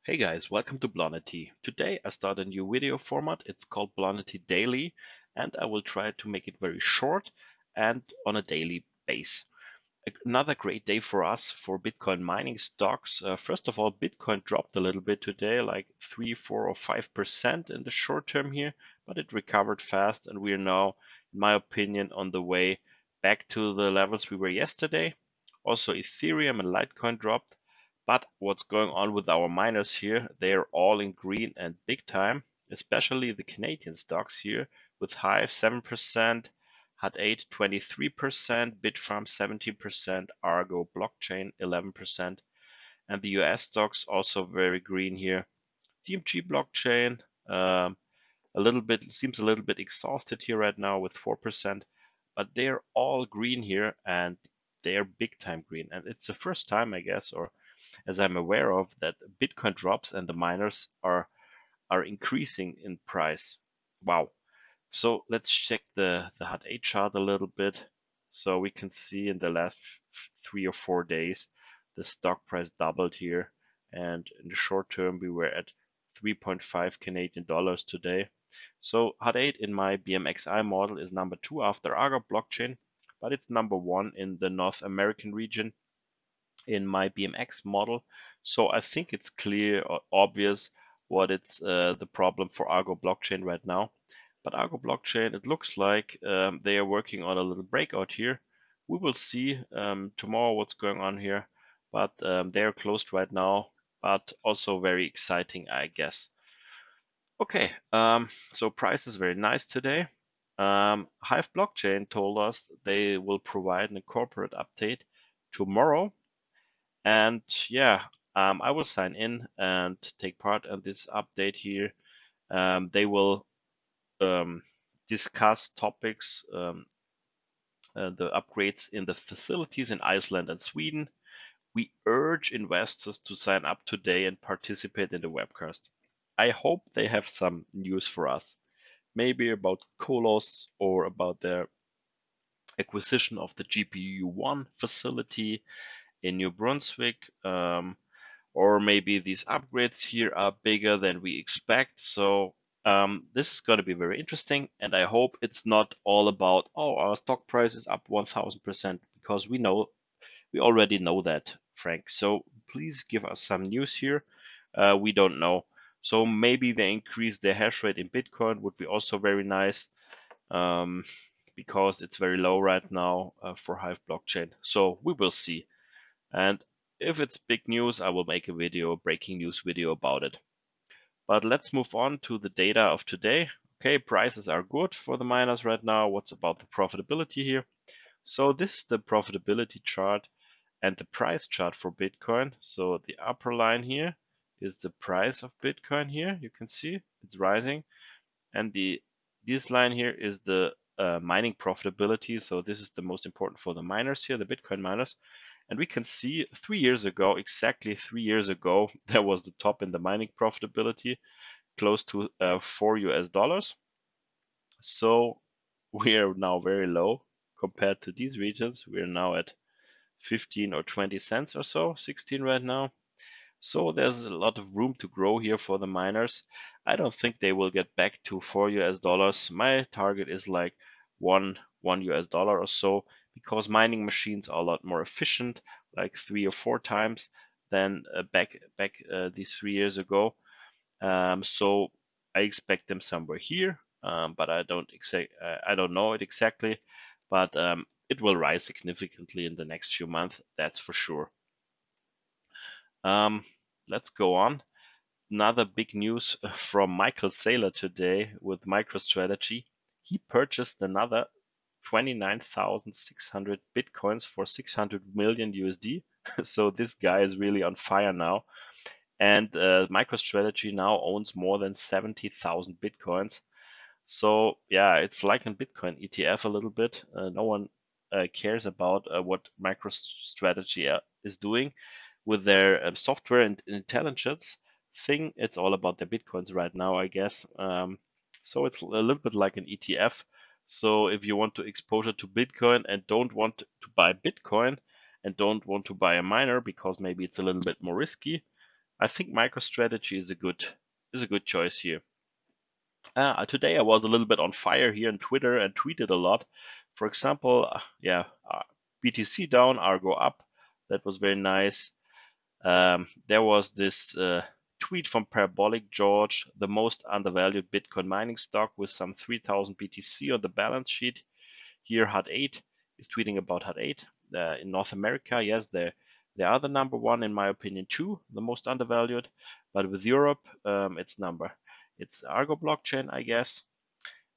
Hey guys, welcome to Blondity. Today I start a new video format. It's called Blondity Daily, and I will try to make it very short and on a daily base. Another great day for us for Bitcoin mining stocks. First of all, Bitcoin dropped a little bit today, like 3, 4, or 5% in the short term here, but it recovered fast, and we are now, in my opinion, on the way back to the levels we were yesterday. Also, Ethereum and Litecoin dropped. But what's going on with our miners here? They are all in green and big time, especially the Canadian stocks here with Hive 7%, Hud 23%, Bitfarms 17%, Argo Blockchain 11%, and the US stocks also very green here. DMG Blockchain seems a little bit exhausted here right now with 4%, but they're all green here and they're big time green. And it's the first time, I guess, or as I'm aware of, that Bitcoin drops and the miners are increasing in price. Wow. So let's check the HODLX chart a little bit. So we can see in the last 3 or 4 days, the stock price doubled here. And in the short term, we were at 3.5 Canadian dollars today. So HODLX in my BMXI model is number 2 after Argo Blockchain, but it's number 1 in the North American region in my BMX model. So I think it's clear or obvious what it's the problem for Argo Blockchain right now. But Argo Blockchain, it looks like they are working on a little breakout here. We will see tomorrow what's going on here, but they are closed right now, but also very exciting, I guess. Okay, so price is very nice today. Hive Blockchain told us they will provide a corporate update tomorrow. And yeah, I will sign in and take part in this update here. They will discuss topics, the upgrades in the facilities in Iceland and Sweden. We urge investors to sign up today and participate in the webcast. I hope they have some news for us, maybe about Colos or about their acquisition of the GPU1 facility in New Brunswick. Or maybe these upgrades here are bigger than we expect. So this is going to be very interesting, and I hope it's not all about, oh, our stock price is up 1000%, because we already know that, Frank. So please give us some news here. We don't know. So maybe they increase their hash rate in Bitcoin would be also very nice, because it's very low right now for Hive blockchain. So we will see. And if it's big news, I will make a video, a breaking news video about it. But let's move on to the data of today. Okay, prices are good for the miners right now. What's about the profitability here? So this is the profitability chart and the price chart for Bitcoin. So the upper line here is the price of Bitcoin here. You can see it's rising. And this line here is the mining profitability. So this is the most important for the miners here, the Bitcoin miners. And we can see 3 years ago, exactly 3 years ago, there was the top in the mining profitability, close to $4. So we are now very low compared to these regions. We are now at 15 or 20 cents or so, 16 right now. So there's a lot of room to grow here for the miners. I don't think they will get back to $4. My target is like one US dollar or so, because mining machines are a lot more efficient, like 3 or 4 times than back these 3 years ago. So I expect them somewhere here, but I don't know it exactly. But it will rise significantly in the next few months, that's for sure. Let's go on. Another big news from Michael Saylor today with Microstrategy. He purchased another 29,600 bitcoins for 600 million USD. So this guy is really on fire now. And Microstrategy now owns more than 70,000 bitcoins. So yeah, it's like a Bitcoin ETF a little bit. No one cares about what Microstrategy is doing with their software and intelligence thing. It's all about their bitcoins right now, I guess. So it's a little bit like an ETF. So if you want to exposure to Bitcoin and don't want to buy Bitcoin and don't want to buy a miner because maybe it's a little bit more risky, I think MicroStrategy is a good choice here. Today I was a little bit on fire here on Twitter and tweeted a lot. For example, BTC down, Argo up. That was very nice. There was this tweet from Parabolic George, the most undervalued Bitcoin mining stock with some 3,000 BTC on the balance sheet. Here, HUD8 is tweeting about HUD8 in North America. Yes, they are the number one in my opinion too, the most undervalued. But with Europe, it's Argo Blockchain, I guess.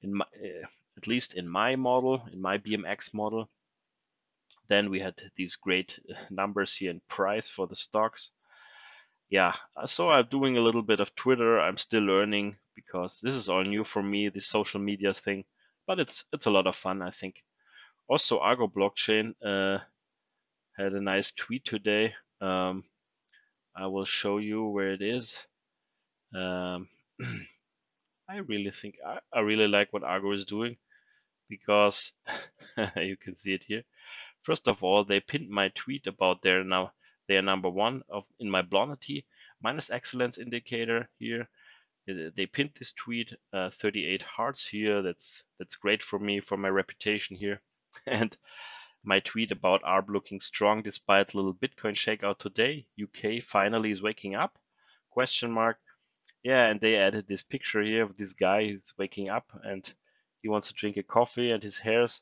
In my, at least in my model, in my BMX model. Then we had these great numbers here in price for the stocks. Yeah, so I'm doing a little bit of Twitter. I'm still learning because this is all new for me, this social media thing. But it's a lot of fun, I think. Also, Argo Blockchain had a nice tweet today. I will show you where it is. Um, I really think I really like what Argo is doing because you can see it here. First of all, they pinned my tweet about their number one in my Blondity minus excellence indicator here. They pinned this tweet, 38 hearts here. That's great for me, for my reputation here. And my tweet about ARB looking strong despite little Bitcoin shakeout today. UK finally is waking up? Question mark. Yeah, and they added this picture here of this guy. He's waking up and he wants to drink a coffee and his hair's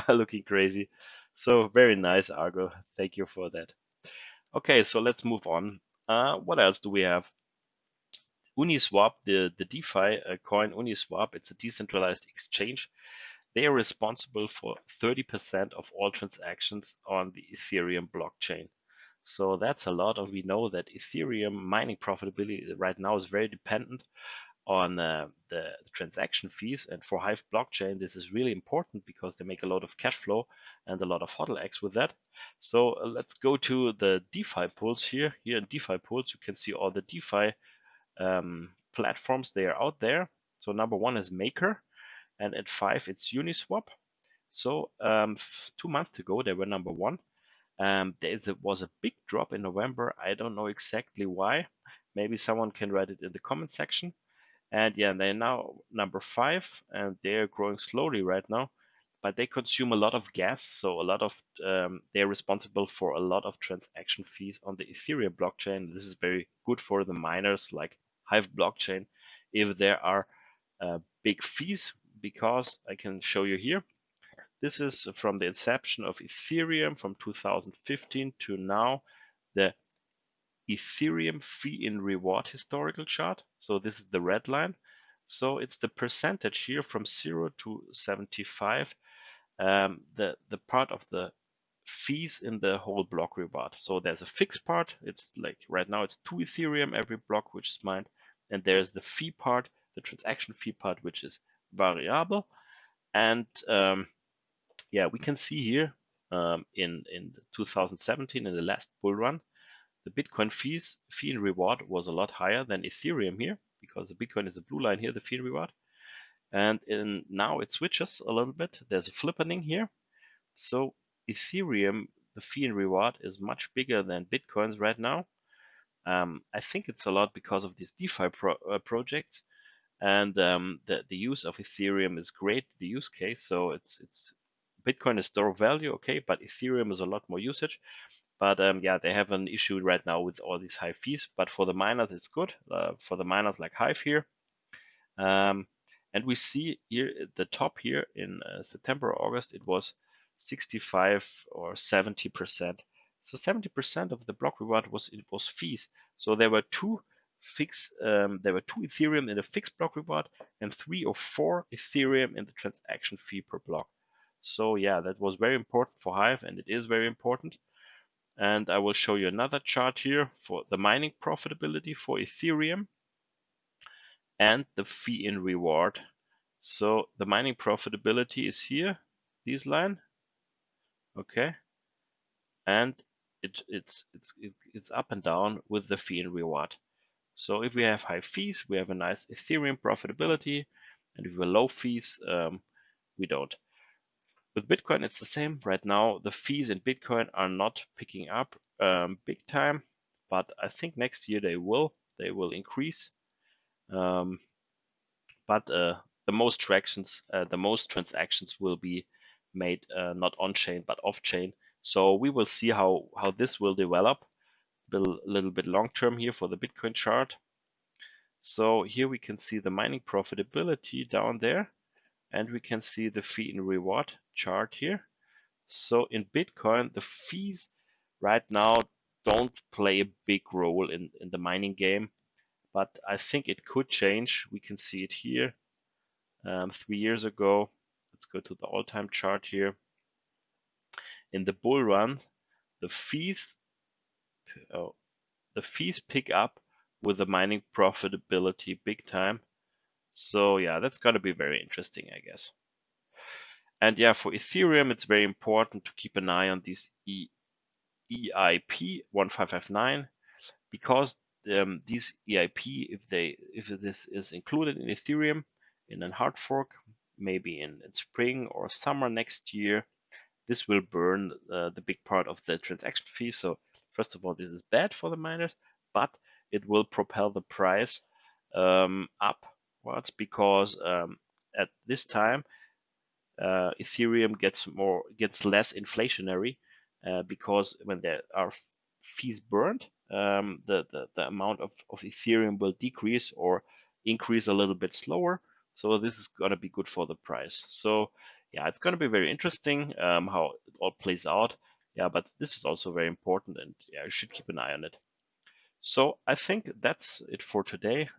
looking crazy. So very nice, Argo. Thank you for that. Okay, so let's move on. What else do we have? Uniswap, the DeFi coin Uniswap, it's a decentralized exchange. They are responsible for 30% of all transactions on the Ethereum blockchain. So that's a lot. And we know that Ethereum mining profitability right now is very dependent on the transaction fees. And for Hive blockchain, this is really important because they make a lot of cash flow and a lot of HODLX with that. So let's go to the DeFi pools here. Here in DeFi pools, you can see all the DeFi platforms they are out there. So number one is Maker, and at 5 it's Uniswap. So 2 months ago they were number one. Was a big drop in November. I don't know exactly why. Maybe someone can write it in the comment section. And yeah, they're now number 5, and they're growing slowly right now. But they consume a lot of gas, so a lot of they're responsible for a lot of transaction fees on the Ethereum blockchain. This is very good for the miners like Hive blockchain if there are big fees, because I can show you here. This is from the inception of Ethereum from 2015 to now, the Ethereum fee in reward historical chart. So this is the red line. So it's the percentage here from 0 to 75, the part of the fees in the whole block reward. So there's a fixed part. It's like right now it's 2 Ethereum every block which is mined. And there's the fee part, the transaction fee part, which is variable. And yeah, we can see here in 2017, in the last bull run, the Bitcoin fee and reward was a lot higher than Ethereum here, because the Bitcoin is the blue line here, the fee and reward. And now it switches a little bit. There's a flippening here. So Ethereum, the fee and reward is much bigger than Bitcoin's right now. I think it's a lot because of these DeFi projects, and the use of Ethereum is great, the use case. So it's Bitcoin is store of value, okay, but Ethereum is a lot more usage. But yeah, they have an issue right now with all these high fees. But for the miners, it's good. For the miners like Hive here. And we see here at the top here in September or August, it was 65 or 70%. So 70% of the block reward was fees. So there were two Ethereum in the fixed block reward and 3 or 4 Ethereum in the transaction fee per block. So yeah, that was very important for Hive, and it is very important. And I will show you another chart here for the mining profitability for Ethereum and the fee in reward. So the mining profitability is here, this line, okay, and it's up and down with the fee and reward. So if we have high fees, we have a nice Ethereum profitability, and if we have low fees, we don't. With Bitcoin, it's the same. Right now, the fees in Bitcoin are not picking up big time. but I think next year they will increase. But the most transactions will be made not on chain but off chain. So we will see how this will develop a little bit long term here for the Bitcoin chart. So here we can see the mining profitability down there, and we can see the fee and reward chart here. So in Bitcoin, the fees right now don't play a big role in the mining game, but I think it could change. We can see it here 3 years ago. Let's go to the all-time chart here. In the bull run, the fees pick up with the mining profitability big time. So yeah, that's going to be very interesting, I guess. And yeah, for Ethereum, it's very important to keep an eye on this EIP 1559, because these EIP, if this is included in Ethereum in a hard fork, maybe in spring or summer next year, this will burn the big part of the transaction fee. So first of all, this is bad for the miners, but it will propel the price upwards, because at this time Ethereum gets less inflationary, because when there are fees burned, the amount of Ethereum will decrease or increase a little bit slower. So this is going to be good for the price. So yeah, it's going to be very interesting how it all plays out. Yeah, but this is also very important, and yeah, you should keep an eye on it. So I think that's it for today.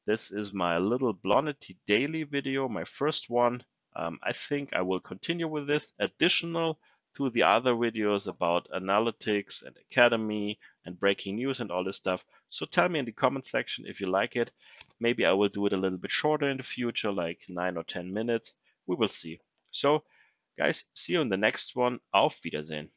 This is my little Blondity daily video, my first one. I think I will continue with this, additional to the other videos about analytics and academy and breaking news and all this stuff. So tell me in the comment section if you like it. Maybe I will do it a little bit shorter in the future, like 9 or 10 minutes. We will see. So guys, see you in the next one. Auf Wiedersehen.